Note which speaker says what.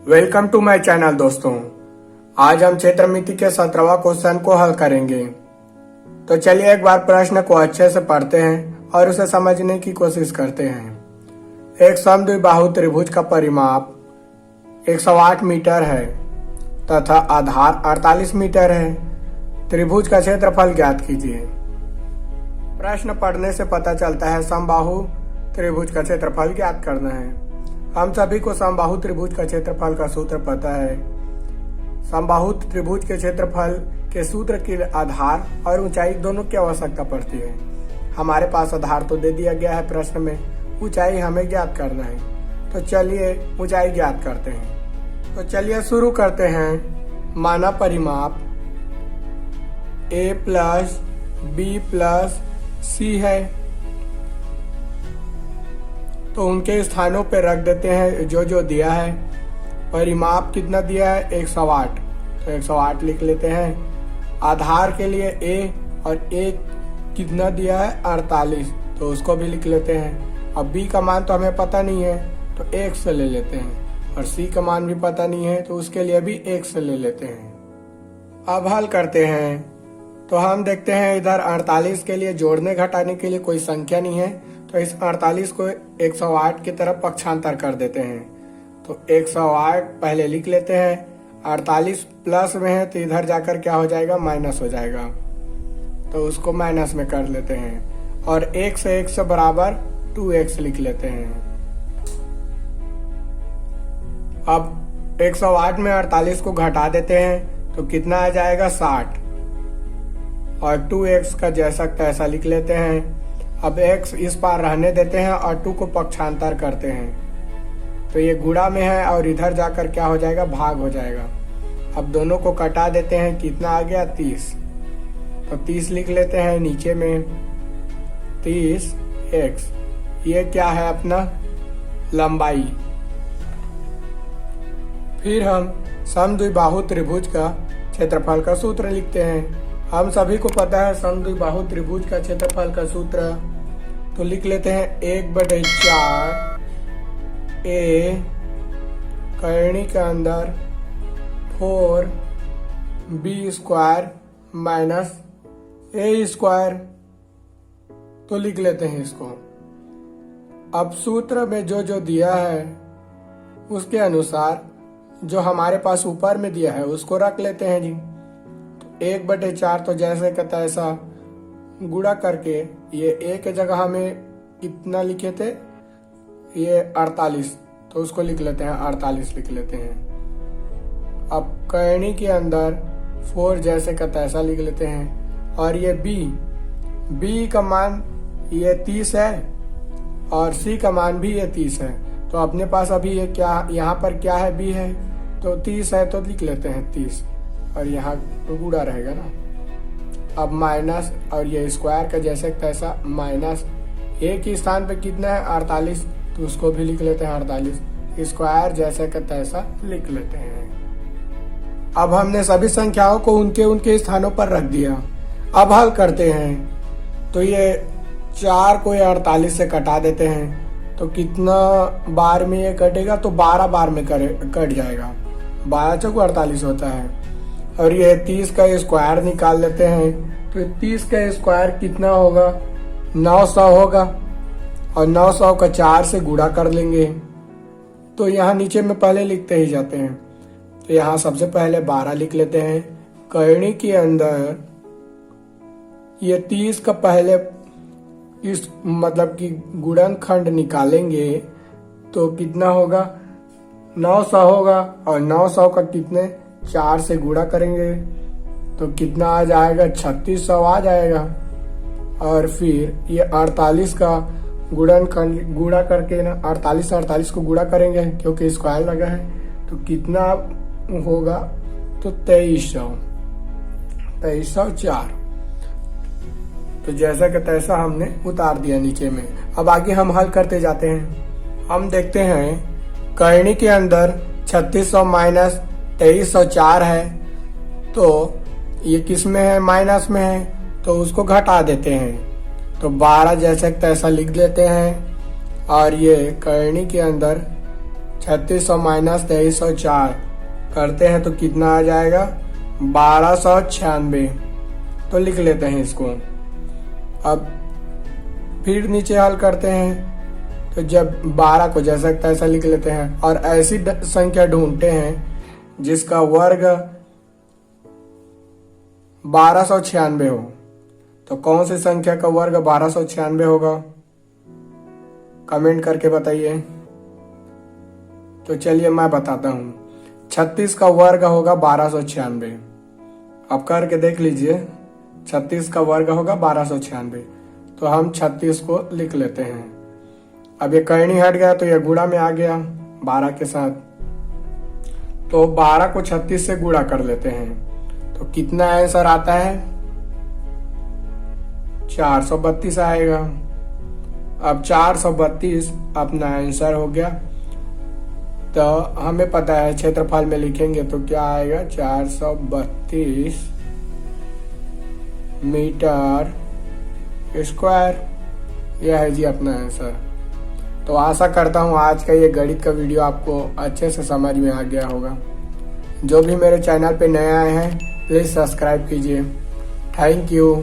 Speaker 1: Welcome to my channel दोस्तों। आज हम क्षेत्रमिति के 17वां क्वेश्चन को हल करेंगे। तो चलिए एक बार प्रश्न को अच्छे से पढ़ते हैं और उसे समझने की कोशिश करते हैं। एक समद्विबाहु त्रिभुज का परिमाप 108 मीटर है तथा आधार 48 मीटर है। त्रिभुज का क्षेत्रफल ज्ञात कीजिए। प्रश्न पढ़ने से पता चलता है समबाहु त्रिभुज का क्षेत्रफल ज्ञात करना है। हम सभी को समबाहु त्रिभुज का क्षेत्रफल का सूत्र पता है। समबाहु त्रिभुज के क्षेत्रफल के सूत्र के आधार और ऊंचाई दोनों की आवश्यकता पड़ती है। हमारे पास आधार तो दे दिया गया है प्रश्न में, ऊंचाई हमें ज्ञात करना है। तो चलिए ऊंचाई ज्ञात करते हैं। तो चलिए शुरू करते हैं। माना परिमाप a प्लस बी प्लस सी है, तो उनके स्थानों पे रख देते हैं जो जो दिया है। परिमाप कितना दिया है 108, तो 108 लिख लेते हैं। आधार के लिए a और a कितना दिया है 48, तो उसको भी लिख लेते हैं। अब b का मान तो हमें पता नहीं है तो 1 से ले लेते हैं, और c का मान भी पता नहीं है तो उसके लिए भी 1 से ले लेते हैं। अब हल करते हैं। तो हम देखते हैं इधर 48 के लिए जोड़ने घटाने के लिए कोई संख्या नहीं है, तो इस 48 को 108 की तरफ पक्षांतर कर देते हैं। तो 108 पहले लिख लेते हैं। 48 प्लस में है तो इधर जाकर क्या हो जाएगा, माइनस हो जाएगा, तो उसको माइनस में कर लेते हैं। और 1 से 1 से बराबर 2x लिख लेते हैं। अब 108 में 48 को घटा देते हैं तो कितना आ जाएगा 60, और 2x का जैसा तैसा लिख लेते हैं। अब x इस पार रहने देते हैं और 2 को पक्षांतर करते हैं, तो ये गुणा में है और इधर जाकर क्या हो जाएगा, भाग हो जाएगा। अब दोनों को कटा देते हैं, कितना आ गया 30, तो 30 लिख लेते हैं नीचे में। 30x ये क्या है अपना लंबाई। फिर हम समद्विबाहु त्रिभुज का क्षेत्रफल का सूत्र लिखते हैं। हम सभी को पता है समद्विबाहु त्रिभुज का क्षेत्रफल का सूत्र, तो लिख लेते हैं 1/4 a करनी के अंदर 4b square minus a square, तो लिख लेते हैं इसको। अब सूत्र में जो जो दिया है उसके अनुसार जो हमारे पास ऊपर में दिया है उसको रख लेते हैं जी। 1/4 तो जैसे कहता है ऐसा गुणा करके ये a के जगह हमें कितना लिखे थे, ये 48, तो उसको लिख लेते हैं 48 लिख लेते हैं। अब करनी के अंदर 4 जैसे कहता है ऐसा लिख लेते हैं। और ये b का मान ये 30 है और c का मान भी ये 30 है, तो अपने पास अभी ये क्या यहाँ पर क्या है, b है, तो 30 है तो लिख लेते हैं 30, और यहाँ तो गुणा रहेगा ना। अब माइनस और ये स्क्वायर का जैसे तैसा माइनस, एक ही स्थान पे कितना है 48, तो उसको भी लिख लेते हैं 48, स्क्वायर जैसे का तैसा लिख लेते हैं। अब हमने सभी संख्याओं को उनके उनके स्थानों पर रख दिया। अब हल करते हैं। तो ये 4 को 48 से कटा देते हैं, तो कितना बार में ये कटेगा, तो 12 बार में कट जाएगा। 12 चौको 48 होता है। और ये 30 का स्क्वायर निकाल लेते हैं, तो 30 का स्क्वायर कितना होगा 900 होगा, और 900 का 4 से गुणा कर लेंगे। तो यहाँ नीचे में पहले लिखते ही जाते हैं। तो यहाँ सबसे पहले 12 लिख लेते हैं। करनी के अंदर ये 30 का पहले इस मतलब कि गुणनखंड निकालेंगे तो कितना होगा 900 होगा, और 900 का कितने 4 से गुणा करेंगे तो कितना आ जाएगा 3600 आ जाएगा। और फिर ये 48 का गुणा करके ना 48 से 48 को गुणा करेंगे क्योंकि स्क्वायर लगा है, तो कितना होगा, तो 2304। तो जैसा कि तैसा हमने उतार दिया नीचे में। अब आगे हम हल करते जाते हैं। हम देखते हैं करनी के अंदर 3600 माइनस 2304 है, तो ये किस में है, माइनस में है, तो उसको घटा देते हैं। तो 12 जैसे तैसा लिख देते हैं। और ये करनी के अंदर 3600 माइनस 2304 करते हैं तो कितना आ जाएगा 1296। तो लिख लेते हैं इसको। अब फिर नीचे हल करते हैं तो जब 12 को जैसा तैसा लिख लेते हैं और ऐसी संख्या ढूंढते हैं जिसका वर्ग 1296 हो। तो कौन सी संख्या का वर्ग 1296 होगा, कमेंट करके बताइए। तो चलिए मैं बताता हूं। 36 का वर्ग होगा 1296। अब करके देख लीजिए, 36 का वर्ग होगा 1296। तो हम 36 को लिख लेते हैं। अब ये करनी हट गया तो ये गुणा में आ गया 12 के साथ। तो 12 को 36 से गुणा कर लेते हैं तो कितना आंसर आता है 432 आएगा। अब 432 अपना आंसर हो गया। तो हमें पता है क्षेत्रफल में लिखेंगे तो क्या आएगा 432 मीटर स्क्वायर। यह है जी अपना आंसर। तो आशा करता हूँ आज का ये गणित का वीडियो आपको अच्छे से समझ में आ गया होगा। जो भी मेरे चैनल पे नए आए हैं प्लीज सब्सक्राइब कीजिए। Thank you.